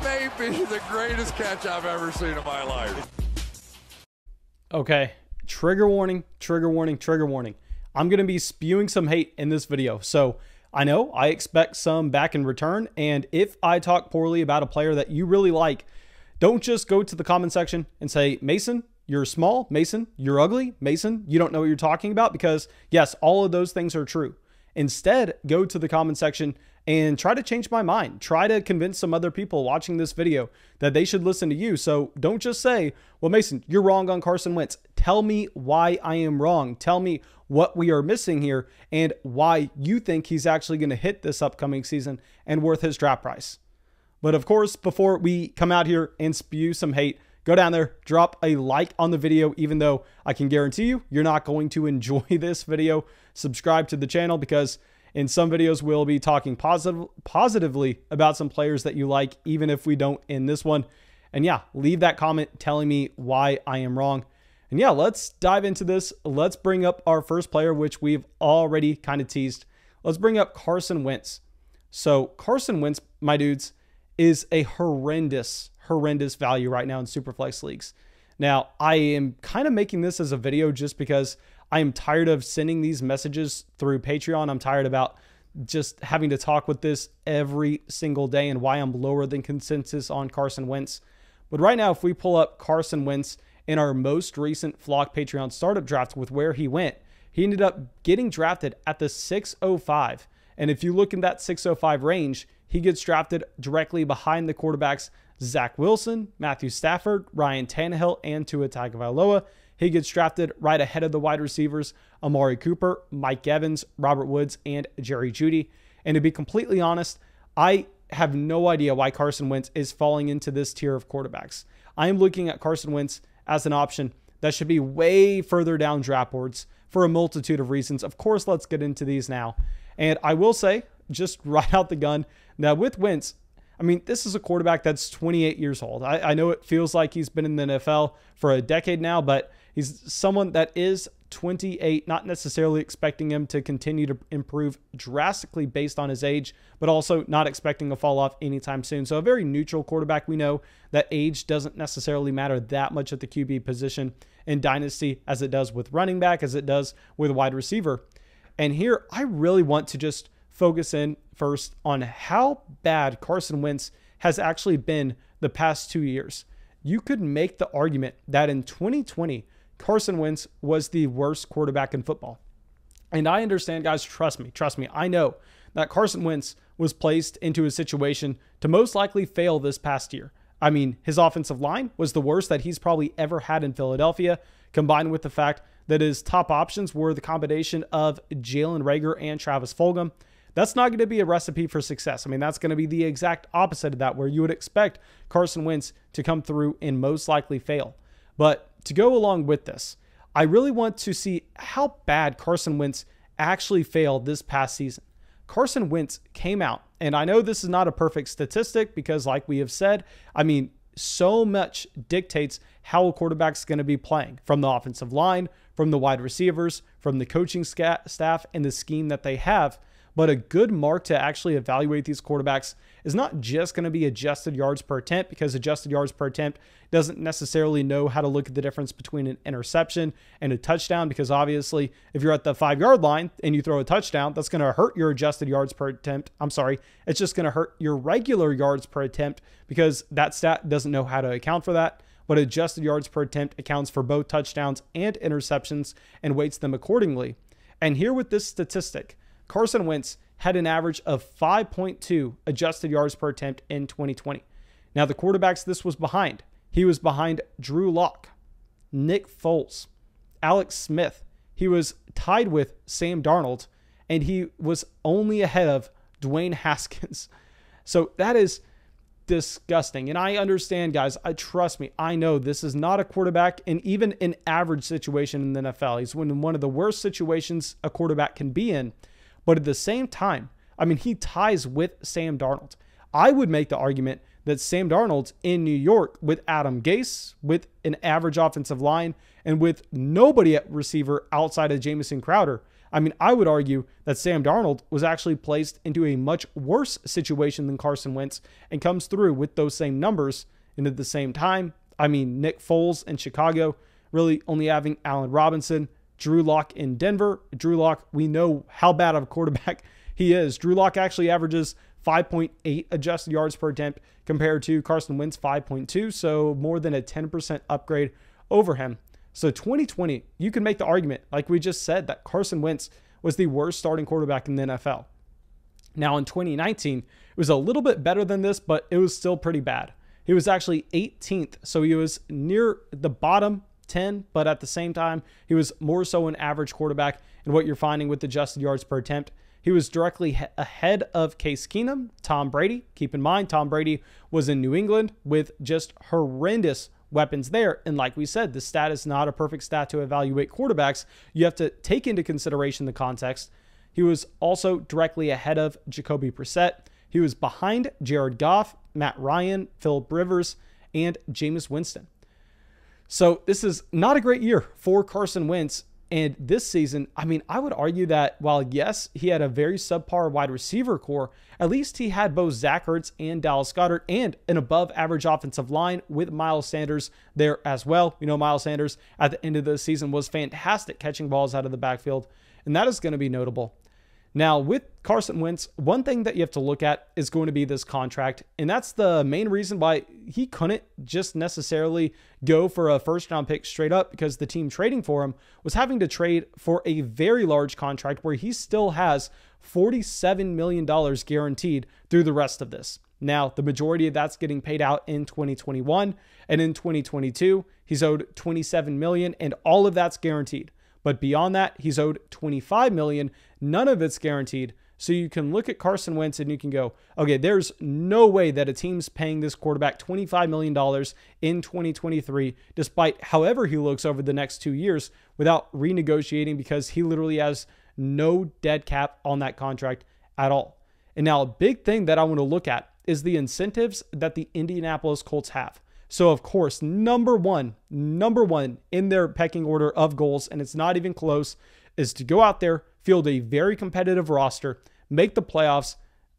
That may be the greatest catch I've ever seen in my life. Okay, trigger warning, trigger warning, trigger warning. I'm going to be spewing some hate in this video. So I know I expect some back in return. And if I talk poorly about a player that you really like, don't just go to the comment section and say, Mason, you're small. Mason, you're ugly. Mason, you don't know what you're talking about. Because yes, all of those things are true. Instead, go to the comment section and try to change my mind. Try to convince some other people watching this video that they should listen to you. So don't just say, well, Mason, you're wrong on Carson Wentz. Tell me why I am wrong. Tell me what we are missing here and why you think he's actually going to hit this upcoming season and worth his draft price. But of course, before we come out here and spew some hate, go down there, drop a like on the video, even though I can guarantee you, you're not going to enjoy this video. Subscribe to the channel because in some videos, we'll be talking positively about some players that you like, even if we don't in this one. And yeah, leave that comment telling me why I am wrong. And yeah, let's dive into this. Let's bring up our first player, which we've already kind of teased. Let's bring up Carson Wentz. So Carson Wentz, my dudes, is a horrendous value right now in Superflex leagues. Now, I am kind of making this as a video just because I am tired of sending these messages through Patreon. I'm tired about just having to talk with this every single day and why I'm lower than consensus on Carson Wentz. But right now, if we pull up Carson Wentz in our most recent Flock Patreon startup draft with where he went, he ended up getting drafted at the 605. And if you look in that 605 range, he gets drafted directly behind the quarterbacks Zach Wilson, Matthew Stafford, Ryan Tannehill, and Tua Tagovailoa. He gets drafted right ahead of the wide receivers Amari Cooper, Mike Evans, Robert Woods, and Jerry Jeudy. And to be completely honest, I have no idea why Carson Wentz is falling into this tier of quarterbacks. I am looking at Carson Wentz as an option that should be way further down draft boards for a multitude of reasons. Of course, let's get into these now. And I will say, just right out the gun, that with Wentz, I mean, this is a quarterback that's 28 years old. I know it feels like he's been in the NFL for a decade now, but he's someone that is 28, not necessarily expecting him to continue to improve drastically based on his age, but also not expecting a fall off anytime soon. So a very neutral quarterback. We know that age doesn't necessarily matter that much at the QB position in Dynasty as it does with running back, as it does with wide receiver. And here, I really want to just focus in first on how bad Carson Wentz has actually been the past 2 years. You could make the argument that in 2020, Carson Wentz was the worst quarterback in football. And I understand, guys, trust me, I know that Carson Wentz was placed into a situation to most likely fail this past year. I mean, his offensive line was the worst that he's probably ever had in Philadelphia, combined with the fact that his top options were the combination of Jalen Reagor and Travis Fulgham. That's not going to be a recipe for success. I mean, that's going to be the exact opposite of that, where you would expect Carson Wentz to come through and most likely fail. But to go along with this, I really want to see how bad Carson Wentz actually failed this past season. Carson Wentz came out, and I know this is not a perfect statistic because, like we have said, I mean, so much dictates how a quarterback's going to be playing, from the offensive line, from the wide receivers, from the coaching staff, and the scheme that they have. But a good mark to actually evaluate these quarterbacks is not just going to be adjusted yards per attempt, because adjusted yards per attempt doesn't necessarily know how to look at the difference between an interception and a touchdown, because obviously if you're at the 5-yard line and you throw a touchdown, that's going to hurt your adjusted yards per attempt. I'm sorry, it's just going to hurt your regular yards per attempt because that stat doesn't know how to account for that. But adjusted yards per attempt accounts for both touchdowns and interceptions and weights them accordingly. And here with this statistic, Carson Wentz had an average of 5.2 adjusted yards per attempt in 2020. Now, the quarterbacks this was behind. He was behind Drew Lock, Nick Foles, Alex Smith. He was tied with Sam Darnold, and he was only ahead of Dwayne Haskins. So that is disgusting. And I understand, guys, trust me, I know this is not a quarterback in even an average situation in the NFL. He's in one of the worst situations a quarterback can be in. But at the same time, I mean, he ties with Sam Darnold. I would make the argument that Sam Darnold's in New York with Adam Gase, with an average offensive line, and with nobody at receiver outside of Jamison Crowder. I mean, I would argue that Sam Darnold was actually placed into a much worse situation than Carson Wentz and comes through with those same numbers. And at the same time, I mean, Nick Foles in Chicago, really only having Allen Robinson, Drew Lock in Denver. Drew Lock, we know how bad of a quarterback he is. Drew Lock actually averages 5.8 adjusted yards per attempt compared to Carson Wentz 5.2, so more than a 10% upgrade over him. So 2020, you can make the argument, like we just said, that Carson Wentz was the worst starting quarterback in the NFL. Now in 2019, it was a little bit better than this, but it was still pretty bad. He was actually 18th, so he was near the bottom 10, but at the same time, he was more so an average quarterback in what you're finding with adjusted yards per attempt. He was directly ahead of Case Keenum, Tom Brady. Keep in mind, Tom Brady was in New England with just horrendous weapons there. And like we said, the stat is not a perfect stat to evaluate quarterbacks. You have to take into consideration the context. He was also directly ahead of Jacoby Brissett. He was behind Jared Goff, Matt Ryan, Phillip Rivers, and Jameis Winston. So this is not a great year for Carson Wentz. And this season, I mean, I would argue that while, yes, he had a very subpar wide receiver core, at least he had both Zach Ertz and Dallas Goedert and an above average offensive line with Miles Sanders there as well. You know, Miles Sanders at the end of the season was fantastic catching balls out of the backfield, and that is going to be notable. Now, with Carson Wentz, one thing that you have to look at is going to be this contract, and that's the main reason why he couldn't just necessarily go for a first-round pick straight up, because the team trading for him was having to trade for a very large contract where he still has $47 million guaranteed through the rest of this. Now, the majority of that's getting paid out in 2021, and in 2022, he's owed $27 million, and all of that's guaranteed. But beyond that, he's owed $25 million. None of it's guaranteed. So you can look at Carson Wentz and you can go, okay, there's no way that a team's paying this quarterback $25 million in 2023, despite however he looks over the next 2 years, without renegotiating, because he literally has no dead cap on that contract at all. And now a big thing that I want to look at is the incentives that the Indianapolis Colts have. So, of course, number one in their pecking order of goals, and it's not even close, is to go out there, field a very competitive roster, make the playoffs.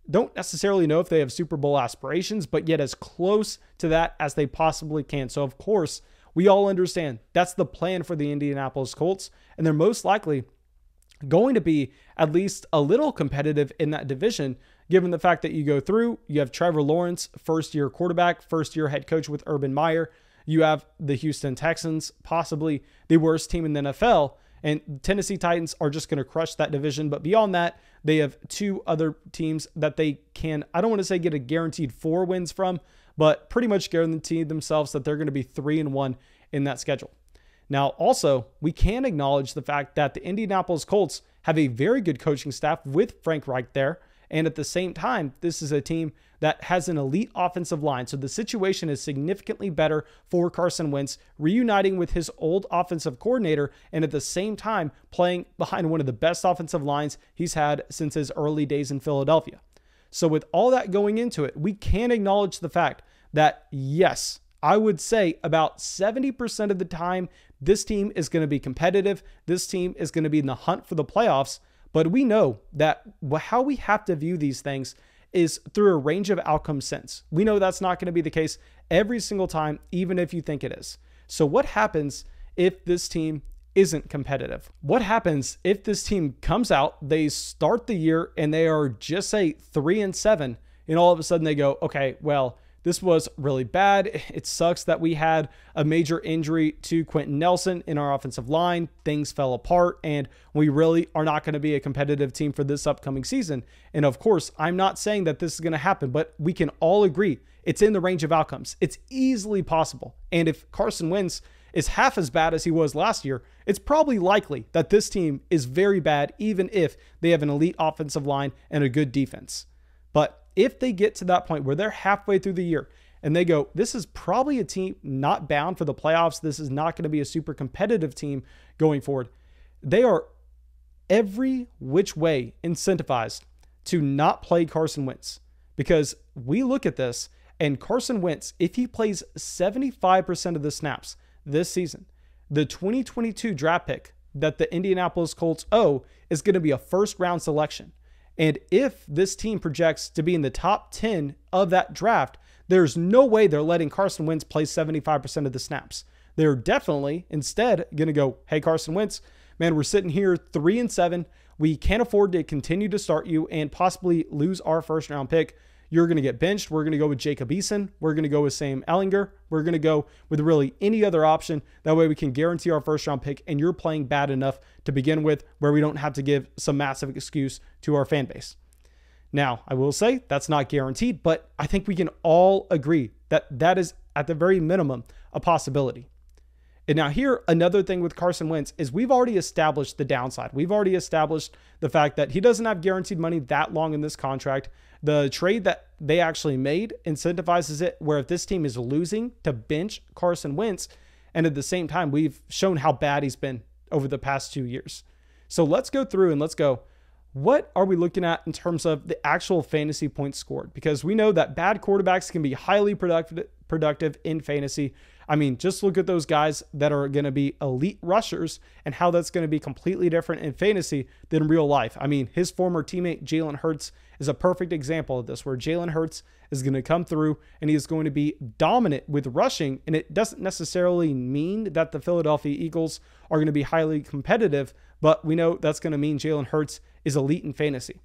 Don't necessarily know if they have Super Bowl aspirations, but yet as close to that as they possibly can. So, of course, we all understand that's the plan for the Indianapolis Colts, and they're most likely going to be at least a little competitive in that division, given the fact that you go through, you have Trevor Lawrence, first-year quarterback, first-year head coach with Urban Meyer. You have the Houston Texans, possibly the worst team in the NFL, and Tennessee Titans are just going to crush that division. But beyond that, they have two other teams that they can, I don't want to say get a guaranteed 4 wins from, but pretty much guarantee themselves that they're going to be 3-1 in that schedule. Now, also, we can acknowledge the fact that the Indianapolis Colts have a very good coaching staff with Frank Reich there. And at the same time, this is a team that has an elite offensive line. So the situation is significantly better for Carson Wentz, reuniting with his old offensive coordinator, and at the same time playing behind one of the best offensive lines he's had since his early days in Philadelphia. So with all that going into it, we can acknowledge the fact that, yes, I would say about 70% of the time, this team is going to be competitive. This team is going to be in the hunt for the playoffs. But we know that how we have to view these things is through a range of outcome sense. We know that's not going to be the case every single time, even if you think it is. So what happens if this team isn't competitive? What happens if this team comes out, they start the year, and they are just say 3-7, and all of a sudden they go, okay, well, this was really bad. It sucks that we had a major injury to Quentin Nelson in our offensive line. Things fell apart, and we really are not going to be a competitive team for this upcoming season. And of course, I'm not saying that this is going to happen, but we can all agree it's in the range of outcomes. It's easily possible. And if Carson Wentz is half as bad as he was last year, it's probably likely that this team is very bad, even if they have an elite offensive line and a good defense. But if they get to that point where they're halfway through the year and they go, this is probably a team not bound for the playoffs, this is not going to be a super competitive team going forward, they are every which way incentivized to not play Carson Wentz. Because we look at this, and Carson Wentz, if he plays 75% of the snaps this season, the 2022 draft pick that the Indianapolis Colts owe is going to be a first-round selection. And if this team projects to be in the top 10 of that draft, there's no way they're letting Carson Wentz play 75% of the snaps. They're definitely instead going to go, hey, Carson Wentz, man, we're sitting here 3-7. We can't afford to continue to start you and possibly lose our first-round pick. You're going to get benched. We're going to go with Jacob Eason. We're going to go with Sam Ehlinger. We're going to go with really any other option. That way we can guarantee our first-round pick, and you're playing bad enough to begin with where we don't have to give some massive excuse to our fan base. Now, I will say that's not guaranteed, but I think we can all agree that that is, at the very minimum, a possibility. And now here, another thing with Carson Wentz is we've already established the downside. We've already established the fact that he doesn't have guaranteed money that long in this contract. The trade that they actually made incentivizes it, where if this team is losing, to bench Carson Wentz. And at the same time, we've shown how bad he's been over the past 2 years. So let's go through and let's go, what are we looking at in terms of the actual fantasy points scored? Because we know that bad quarterbacks can be highly productive in fantasy. I mean, just look at those guys that are going to be elite rushers and how that's going to be completely different in fantasy than real life. I mean, his former teammate Jalen Hurts is a perfect example of this, where Jalen Hurts is going to come through and he is going to be dominant with rushing. And it doesn't necessarily mean that the Philadelphia Eagles are going to be highly competitive, but we know that's going to mean Jalen Hurts is elite in fantasy.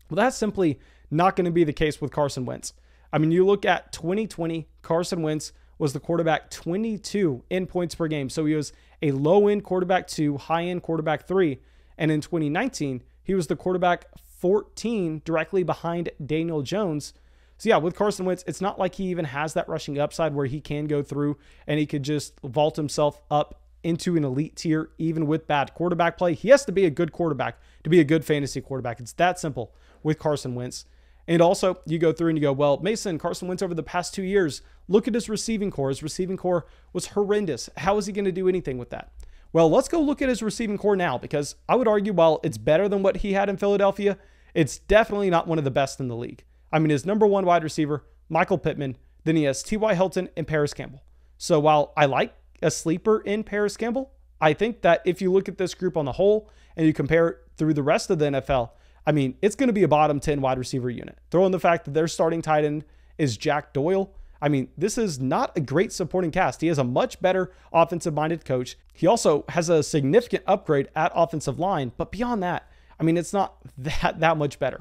Well, that's simply not going to be the case with Carson Wentz. I mean, you look at 2020, Carson Wentz was the quarterback 22 in points per game. So he was a low-end quarterback 2, high-end quarterback 3. And in 2019, he was the quarterback 14 directly behind Daniel Jones. So yeah, with Carson Wentz, it's not like he even has that rushing upside where he can go through and he could just vault himself up into an elite tier, even with bad quarterback play. He has to be a good quarterback to be a good fantasy quarterback. It's that simple with Carson Wentz. And also, you go through and you go, well, Mason, Carson Wentz over the past 2 years, look at his receiving core. His receiving core was horrendous. How is he going to do anything with that? Well, let's go look at his receiving core now, because I would argue while it's better than what he had in Philadelphia, it's definitely not one of the best in the league. I mean, his number one wide receiver, Michael Pittman, then he has T.Y. Hilton and Paris Campbell. So while I like a sleeper in Paris Campbell, I think that if you look at this group on the whole and you compare it through the rest of the NFL, I mean, it's going to be a bottom 10 wide receiver unit. Throw in the fact that their starting tight end is Jack Doyle. I mean, this is not a great supporting cast. He has a much better offensive-minded coach. He also has a significant upgrade at offensive line. But beyond that, I mean, it's not that much better.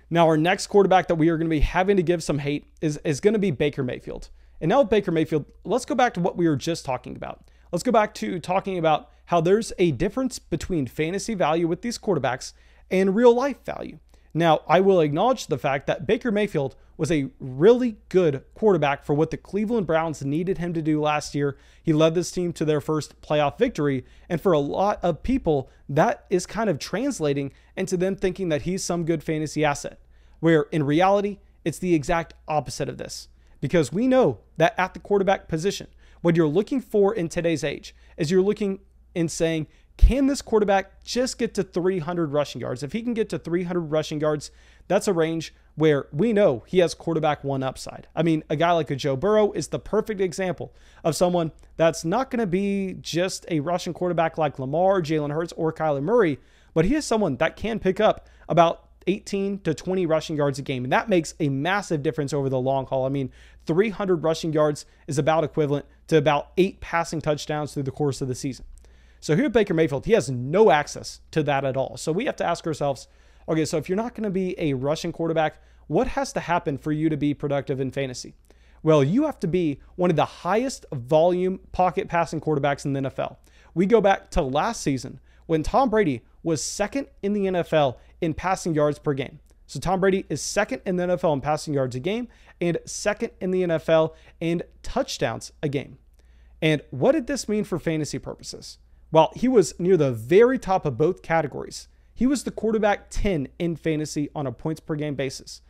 Now, our next quarterback that we are going to be having to give some hate is going to be Baker Mayfield. And now with Baker Mayfield, let's go back to what we were just talking about. Let's go back to talking about how there's a difference between fantasy value with these quarterbacks and real life value. Now, I will acknowledge the fact that Baker Mayfield was a really good quarterback for what the Cleveland Browns needed him to do last year. He led this team to their first playoff victory. And for a lot of people, that is kind of translating into them thinking that he's some good fantasy asset, where in reality, it's the exact opposite of this. Because we know that at the quarterback position, what you're looking for in today's age is you're looking and saying, can this quarterback just get to 300 rushing yards? If he can get to 300 rushing yards, that's a range where we know he has quarterback one upside. I mean, a guy like a Joe Burrow is the perfect example of someone that's not going to be just a rushing quarterback like Lamar, Jalen Hurts, or Kyler Murray, but he is someone that can pick up about 18 to 20 rushing yards a game. And that makes a massive difference over the long haul. I mean, 300 rushing yards is about equivalent to about 8 passing touchdowns through the course of the season. So here at Baker Mayfield, he has no access to that at all. So we have to ask ourselves, okay, so if you're not going to be a rushing quarterback, what has to happen for you to be productive in fantasy? Well, you have to be one of the highest volume pocket passing quarterbacks in the NFL. We go back to last season when Tom Brady was second in the NFL in passing yards per game. So Tom Brady is second in the NFL in passing yards a game and second in the NFL in touchdowns a game. And what did this mean for fantasy purposes? Well, he was near the very top of both categories. He was the quarterback 10 in fantasy on a points per game basis.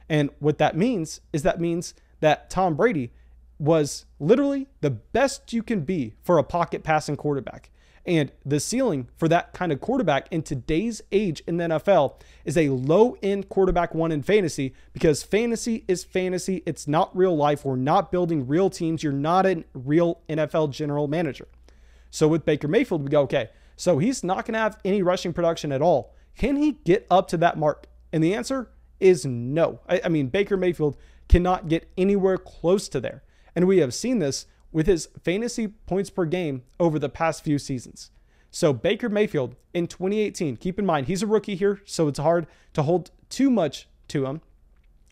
And what that means is that Tom Brady was literally the best you can be for a pocket passing quarterback. And the ceiling for that kind of quarterback in today's age in the NFL is a low-end quarterback one in fantasy, because fantasy is fantasy. It's not real life. We're not building real teams. You're not a real NFL general manager. So with Baker Mayfield, we go, okay, so he's not going to have any rushing production at all. Can he get up to that mark? And the answer is no. I mean, Baker Mayfield cannot get anywhere close to there. And we have seen this with his fantasy points per game over the past few seasons. So Baker Mayfield in 2018, keep in mind, he's a rookie here, so it's hard to hold too much to him.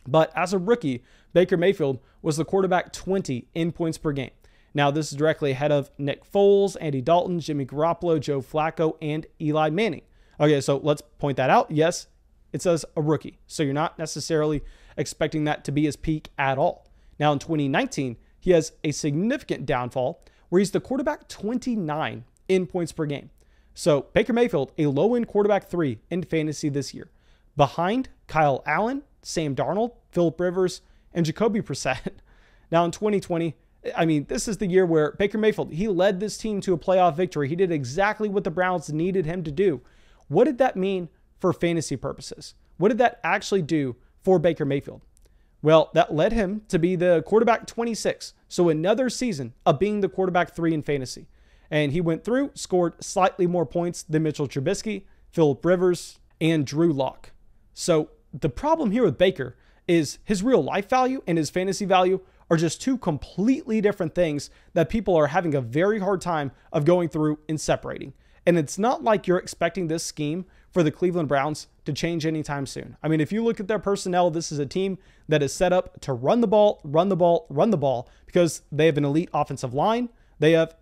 But as a rookie, Baker Mayfield was the quarterback 20 in points per game. Now, this is directly ahead of Nick Foles, Andy Dalton, Jimmy Garoppolo, Joe Flacco, and Eli Manning. Okay, so let's point that out. Yes, it says a rookie, so you're not necessarily expecting that to be his peak at all. Now, in 2019, he has a significant downfall where he's the quarterback 29 in points per game. So Baker Mayfield, a low-end quarterback 3 in fantasy this year, behind Kyle Allen, Sam Darnold, Phillip Rivers, and Jacoby Brissett. Now in 2020, I mean, this is the year where Baker Mayfield, he led this team to a playoff victory. He did exactly what the Browns needed him to do. What did that mean for fantasy purposes? What did that actually do for Baker Mayfield? Well, that led him to be the quarterback 26. So another season of being the quarterback 3 in fantasy. And he went through, scored slightly more points than Mitchell Trubisky, Phillip Rivers, and Drew Lock. So the problem here with Baker is his real life value and his fantasy value are just two completely different things that people are having a very hard time of going through and separating. And it's not like you're expecting this scheme for the Cleveland Browns to change anytime soon. I mean, if you look at their personnel, this is a team that is set up to run the ball, because they have an elite offensive line. They have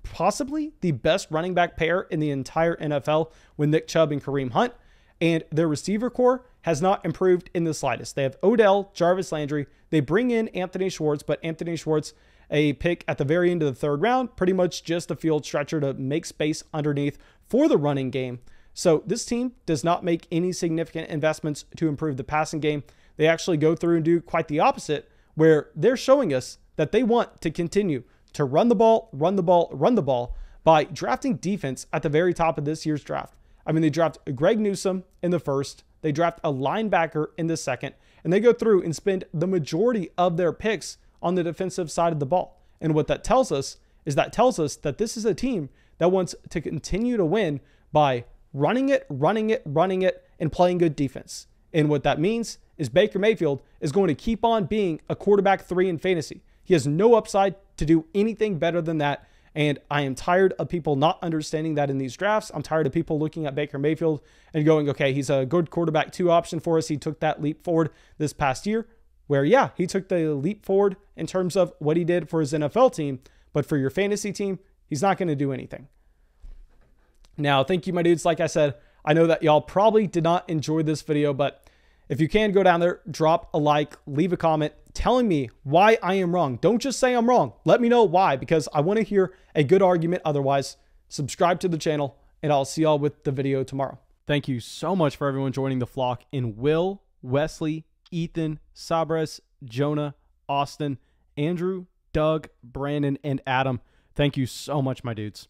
possibly the best running back pair in the entire NFL with Nick Chubb and Kareem Hunt. And their receiver core has not improved in the slightest. They have Odell, Jarvis Landry. They bring in Anthony Schwartz, but Anthony Schwartz, a pick at the very end of the third round, pretty much just a field stretcher to make space underneath for the running game. So this team does not make any significant investments to improve the passing game. They actually go through and do quite the opposite, where they're showing us that they want to continue to run the ball by drafting defense at the very top of this year's draft. I mean, they draft Greg Newsome in the first, they draft a linebacker in the second, and they go through and spend the majority of their picks on the defensive side of the ball. And what that tells us is that this is a team that wants to continue to win by running it, and playing good defense. And what that means is Baker Mayfield is going to keep on being a quarterback 3 in fantasy. He has no upside to do anything better than that. And I am tired of people not understanding that in these drafts. I'm tired of people looking at Baker Mayfield and going, okay, he's a good quarterback 2 option for us. He took that leap forward this past year where, yeah, he took the leap forward in terms of what he did for his NFL team. But for your fantasy team, he's not going to do anything. Now, thank you, my dudes. Like I said, I know that y'all probably did not enjoy this video, but if you can, go down there, drop a like, leave a comment telling me why I am wrong. Don't just say I'm wrong. Let me know why, because I want to hear a good argument. Otherwise, subscribe to the channel, and I'll see y'all with the video tomorrow. Thank you so much for everyone joining the flock in Will, Wesley, Ethan, Sabres, Jonah, Austin, Andrew, Doug, Brandon, and Adam. Thank you so much, my dudes.